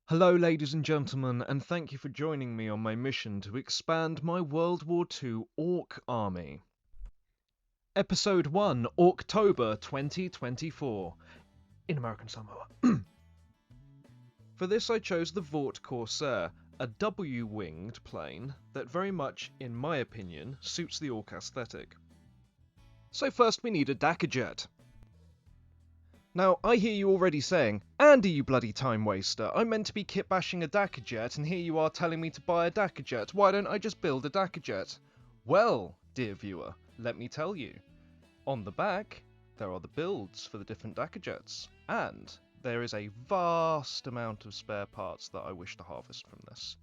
Hello ladies and gentlemen, and thank you for joining me on my mission to expand my World War II Ork army. Episode 1, Orktober 2024, in American Samoa. For this I chose the Vought Corsair, a W-winged plane that very much, in my opinion, suits the Ork aesthetic. So first we need a Dakkajet. Now, I hear you already saying, Andy, you bloody time waster, I'm meant to be kit-bashing a Dakkajet, and here you are telling me to buy a Dakkajet. Why don't I just build a Dakkajet? Well, dear viewer, let me tell you. On the back, there are the builds for the different Dakkajets, and there is a vast amount of spare parts that I wish to harvest from this.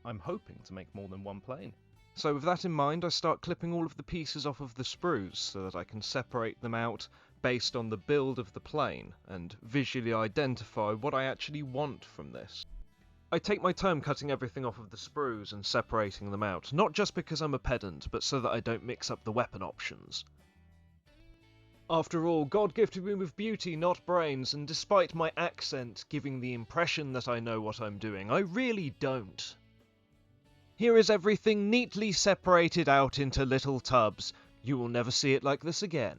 I'm hoping to make more than one plane. So with that in mind, I start clipping all of the pieces off of the sprues so that I can separate them out based on the build of the plane and visually identify what I actually want from this. I take my time cutting everything off of the sprues and separating them out, not just because I'm a pedant, but so that I don't mix up the weapon options. After all, God gifted me with beauty, not brains, and despite my accent giving the impression that I know what I'm doing, I really don't. Here is everything neatly separated out into little tubs. You will never see it like this again.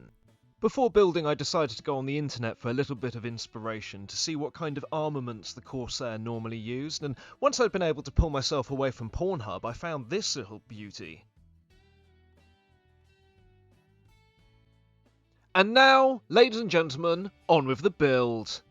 Before building, I decided to go on the internet for a little bit of inspiration to see what kind of armaments the Corsair normally used, and once I'd been able to pull myself away from Pornhub, I found this little beauty. And now, ladies and gentlemen, on with the build.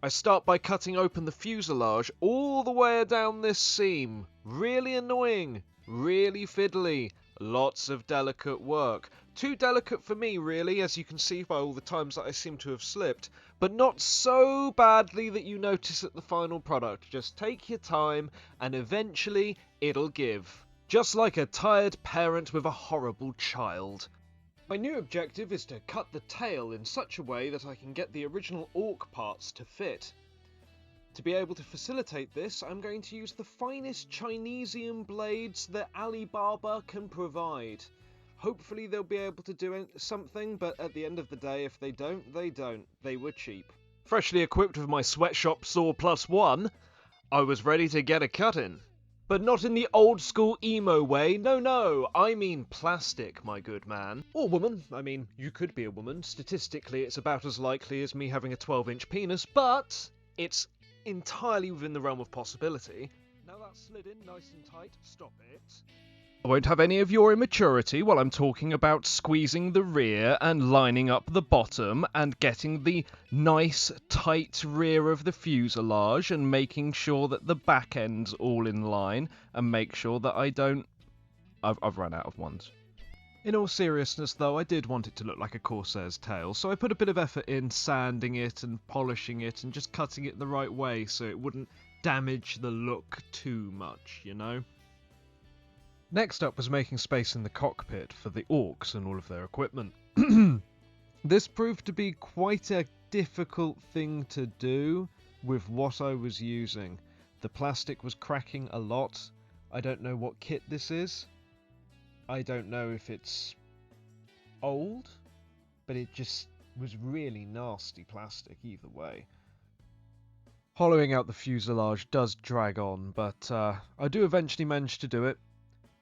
I start by cutting open the fuselage all the way down this seam. Really annoying, really fiddly, lots of delicate work. Too delicate for me, really, as you can see by all the times that I seem to have slipped, but not so badly that you notice at the final product. Just take your time, and eventually it'll give. Just like a tired parent with a horrible child. My new objective is to cut the tail in such a way that I can get the original Ork parts to fit. To be able to facilitate this, I'm going to use the finest Chinesium blades that Alibaba can provide. Hopefully they'll be able to do something, but at the end of the day, if they don't, they don't. They were cheap. Freshly equipped with my sweatshop saw +1, I was ready to get a cut in. But not in the old school emo way, no, I mean plastic, my good man. Or woman, I mean, you could be a woman. Statistically, it's about as likely as me having a 12-inch penis, but it's entirely within the realm of possibility. Now that's slid in nice and tight, stop it. I won't have any of your immaturity while I'm talking about squeezing the rear and lining up the bottom and getting the nice tight rear of the fuselage and making sure that the back end's all in line and make sure that I don't... I've run out of ones. In all seriousness though, I did want it to look like a Corsair's tail, so I put a bit of effort in sanding it and polishing it and just cutting it the right way so it wouldn't damage the look too much, you know? Next up was making space in the cockpit for the Orks and all of their equipment. This proved to be quite a difficult thing to do with what I was using. The plastic was cracking a lot. I don't know what kit this is. I don't know if it's old, but it just was really nasty plastic either way. Hollowing out the fuselage does drag on, but I do eventually manage to do it,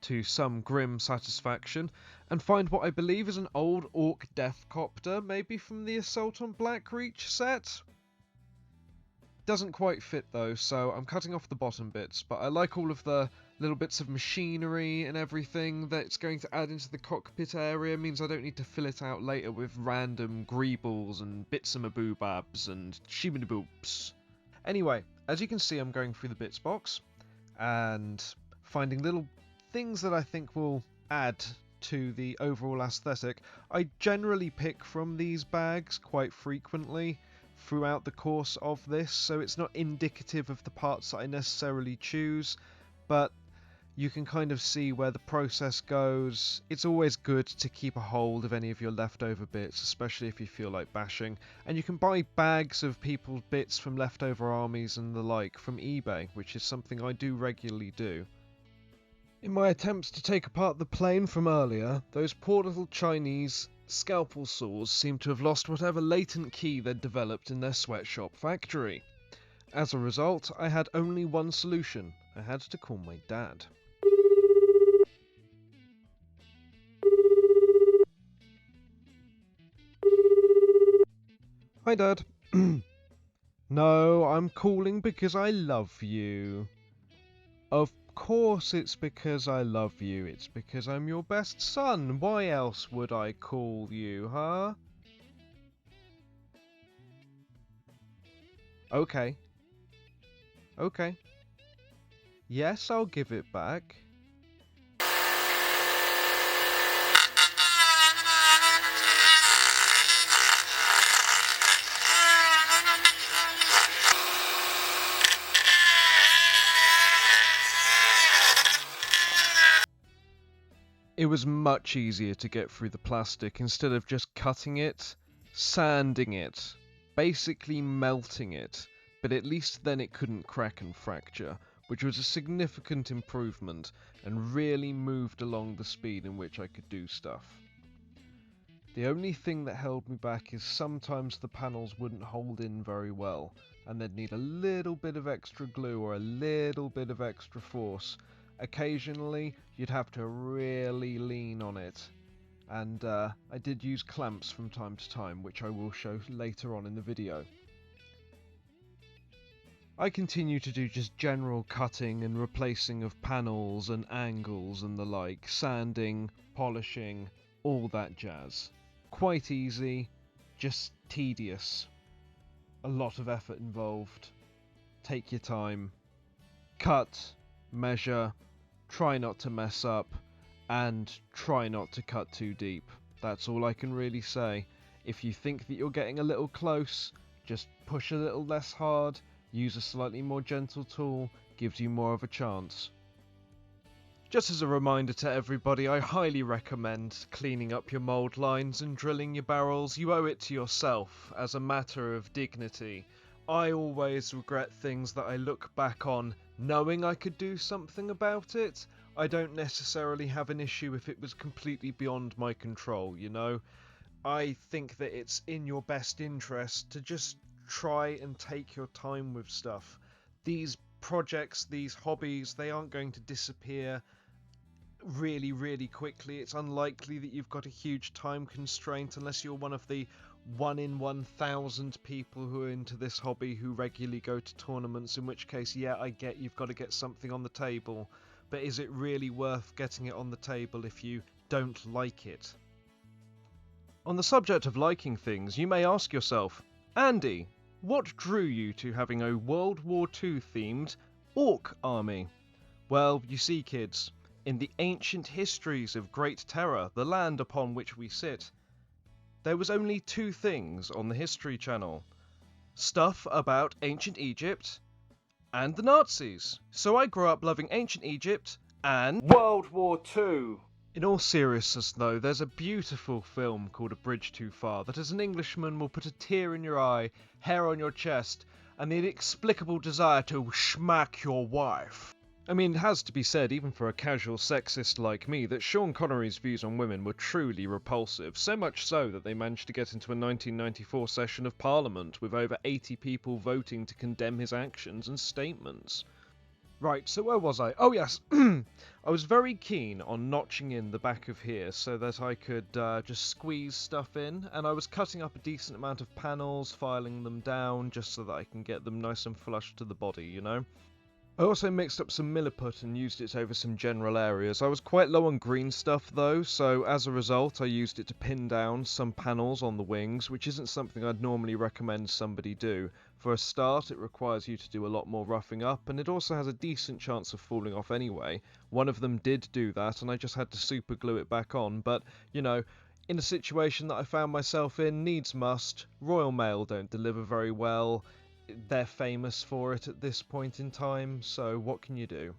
to some grim satisfaction, and find what I believe is an old Ork death copter, maybe from the Assault on Blackreach set? Doesn't quite fit though, so I'm cutting off the bottom bits, but I like all of the little bits of machinery and everything that it's going to add into the cockpit area. Means I don't need to fill it out later with random greebles and bits of maboobabs and shibidaboops. Anyway, as you can see, I'm going through the bits box and finding little things that I think will add to the overall aesthetic. I generally pick from these bags quite frequently throughout the course of this, so it's not indicative of the parts that I necessarily choose, but you can kind of see where the process goes. It's always good to keep a hold of any of your leftover bits, especially if you feel like bashing, and you can buy bags of people's bits from leftover armies and the like from eBay, which is something I do regularly do. In my attempts to take apart the plane from earlier, those poor little Chinese scalpel saws seem to have lost whatever latent key they'd developed in their sweatshop factory. As a result, I had only one solution. I had to call my dad. Hi, Dad. No, I'm calling because I love you. Of course it's because I love you. It's because I'm your best son. Why else would I call you, huh? Okay. Okay. Yes, I'll give it back. It was much easier to get through the plastic instead of just cutting it, sanding it, basically melting it, but at least then it couldn't crack and fracture, which was a significant improvement and really moved along the speed in which I could do stuff. The only thing that held me back is sometimes the panels wouldn't hold in very well, and they'd need a little bit of extra glue or a little bit of extra force. Occasionally, you'd have to really lean on it, and I did use clamps from time to time, which I will show later on in the video. I continue to do just general cutting and replacing of panels and angles and the like, sanding, polishing, all that jazz. Quite easy, just tedious. A lot of effort involved. Take your time. Cut, measure, try not to mess up, and try not to cut too deep. That's all I can really say. If you think that you're getting a little close, just push a little less hard, use a slightly more gentle tool, gives you more of a chance. Just as a reminder to everybody, I highly recommend cleaning up your mould lines and drilling your barrels. You owe it to yourself as a matter of dignity. I always regret things that I look back on knowing I could do something about it. I don't necessarily have an issue if it was completely beyond my control, you know? I think that it's in your best interest to just try and take your time with stuff. These projects, these hobbies, they aren't going to disappear really quickly. It's unlikely that you've got a huge time constraint unless you're one of the 1 in 1,000 people who are into this hobby who regularly go to tournaments, in which case, yeah, I get you've got to get something on the table, but is it really worth getting it on the table if you don't like it? On the subject of liking things, you may ask yourself, Andy, what drew you to having a World War II themed Orc army? Well, you see, kids, in the ancient histories of Great Terror, the land upon which we sit, there was only two things on the History Channel. Stuff about ancient Egypt and the Nazis. So I grew up loving ancient Egypt and World War II. In all seriousness though, there's a beautiful film called A Bridge Too Far that as an Englishman will put a tear in your eye, hair on your chest, and the inexplicable desire to schmack your wife. I mean, it has to be said, even for a casual sexist like me, that Sean Connery's views on women were truly repulsive, so much so that they managed to get into a 1994 session of Parliament, with over 80 people voting to condemn his actions and statements. Right, so where was I? Oh yes, I was very keen on notching in the back of here so that I could just squeeze stuff in, and I was cutting up a decent amount of panels, filing them down, just so that I can get them nice and flush to the body, you know? I also mixed up some milliput and used it over some general areas. I was quite low on green stuff though, so as a result I used it to pin down some panels on the wings, which isn't something I'd normally recommend somebody do. For a start, it requires you to do a lot more roughing up, and it also has a decent chance of falling off anyway. One of them did do that, and I just had to super glue it back on, but, you know, in a situation that I found myself in, needs must. Royal Mail don't deliver very well. They're famous for it at this point in time, so what can you do?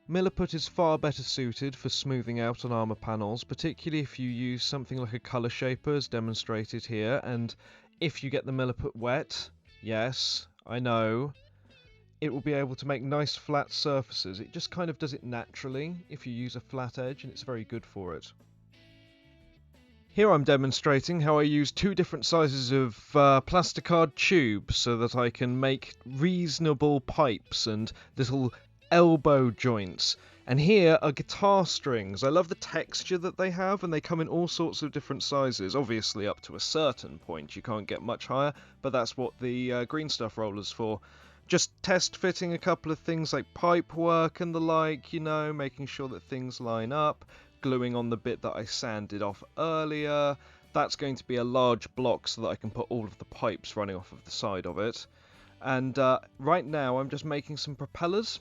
Milliput is far better suited for smoothing out on armour panels, particularly if you use something like a colour shaper as demonstrated here, and if you get the milliput wet, yes, I know, it will be able to make nice flat surfaces. It just kind of does it naturally if you use a flat edge, and it's very good for it. Here I'm demonstrating how I use two different sizes of plasticard tubes so that I can make reasonable pipes and little elbow joints. And here are guitar strings. I love the texture that they have, and they come in all sorts of different sizes. Obviously up to a certain point, you can't get much higher, but that's what the green stuff roller's for. Just test fitting a couple of things like pipe work and the like, you know, making sure that things line up. Gluing on the bit that I sanded off earlier. That's going to be a large block so that I can put all of the pipes running off of the side of it. And right now I'm just making some propellers.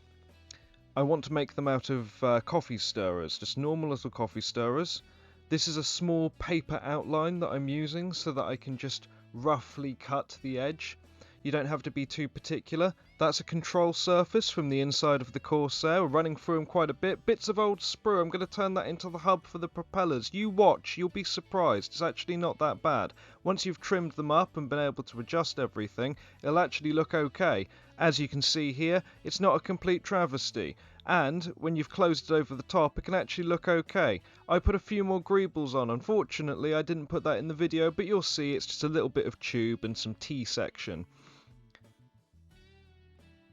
I want to make them out of coffee stirrers, just normal little coffee stirrers. This is a small paper outline that I'm using so that I can just roughly cut the edge. You don't have to be too particular. That's a control surface from the inside of the Corsair. We're running through them quite a bit. Bits of old sprue. I'm going to turn that into the hub for the propellers. You watch, you'll be surprised. It's actually not that bad. Once you've trimmed them up and been able to adjust everything, it'll actually look okay. As you can see here, it's not a complete travesty. And when you've closed it over the top, it can actually look okay. I put a few more greebles on. Unfortunately, I didn't put that in the video, but you'll see it's just a little bit of tube and some T-section.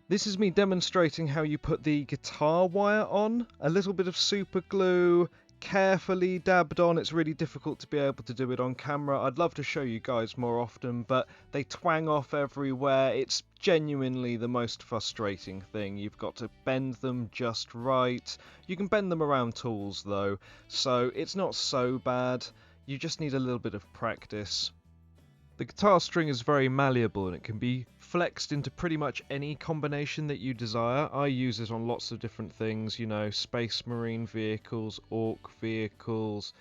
This is me demonstrating how you put the guitar wire on. A little bit of super glue, carefully dabbed on. It's really difficult to be able to do it on camera. I'd love to show you guys more often, but they twang off everywhere. It's genuinely the most frustrating thing. You've got to bend them just right. You can bend them around tools though, so it's not so bad. You just need a little bit of practice. The guitar string is very malleable and it can be flexed into pretty much any combination that you desire. I use it on lots of different things, you know, Space Marine vehicles, Ork vehicles,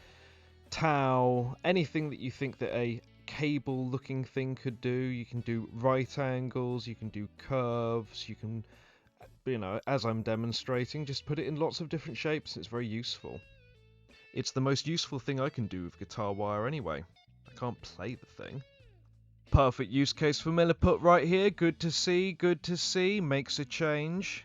Tau, anything that you think that a cable looking thing could do. You can do right angles, you can do curves, you can, you know, as I'm demonstrating, just put it in lots of different shapes. It's very useful. It's the most useful thing I can do with guitar wire anyway. I can't play the thing. Perfect use case for milliput right here. Good to see, makes a change.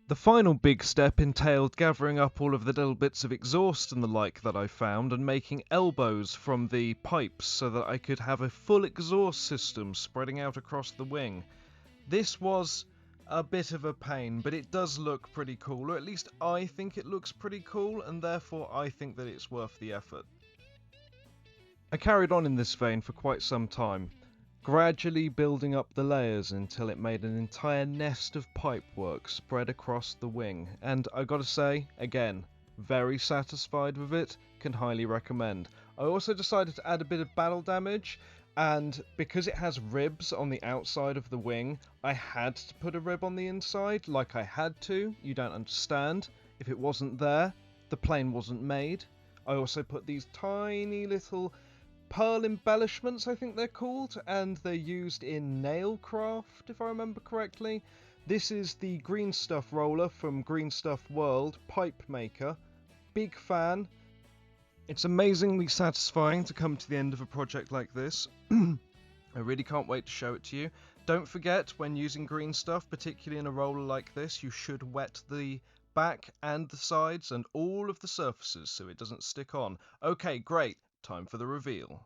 The final big step entailed gathering up all of the little bits of exhaust and the like that I found and making elbows from the pipes so that I could have a full exhaust system spreading out across the wing. This was a bit of a pain, but it does look pretty cool, or at least I think it looks pretty cool, and therefore I think that it's worth the effort. I carried on in this vein for quite some time, gradually building up the layers until it made an entire nest of pipework spread across the wing, and I gotta say, again, very satisfied with it, can highly recommend. I also decided to add a bit of battle damage, and because it has ribs on the outside of the wing, I had to put a rib on the inside, like I had to. You don't understand. If it wasn't there, the plane wasn't made. I also put these tiny little pearl embellishments, I think they're called, and they're used in nail craft, if I remember correctly. This is the green stuff roller from Green Stuff World, pipe maker. Big fan. It's amazingly satisfying to come to the end of a project like this. I really can't wait to show it to you. Don't forget, when using green stuff, particularly in a roller like this, you should wet the back and the sides and all of the surfaces so it doesn't stick on. Okay, great. Time for the reveal.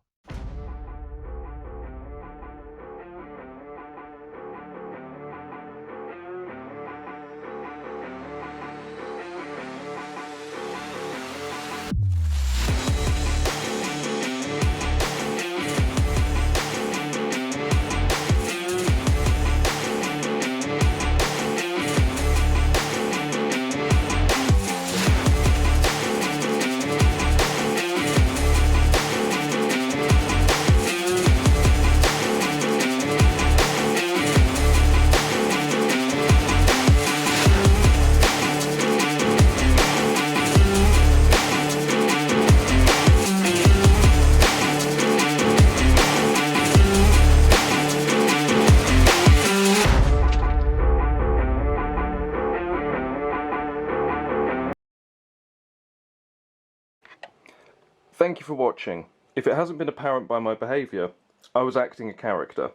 Thank you for watching. If it hasn't been apparent by my behaviour, I was acting a character.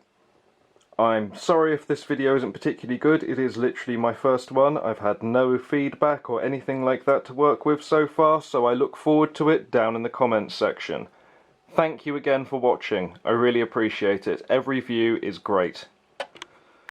I'm sorry if this video isn't particularly good. It is literally my first one. I've had no feedback or anything like that to work with so far, so I look forward to it down in the comments section. Thank you again for watching, I really appreciate it. Every view is great.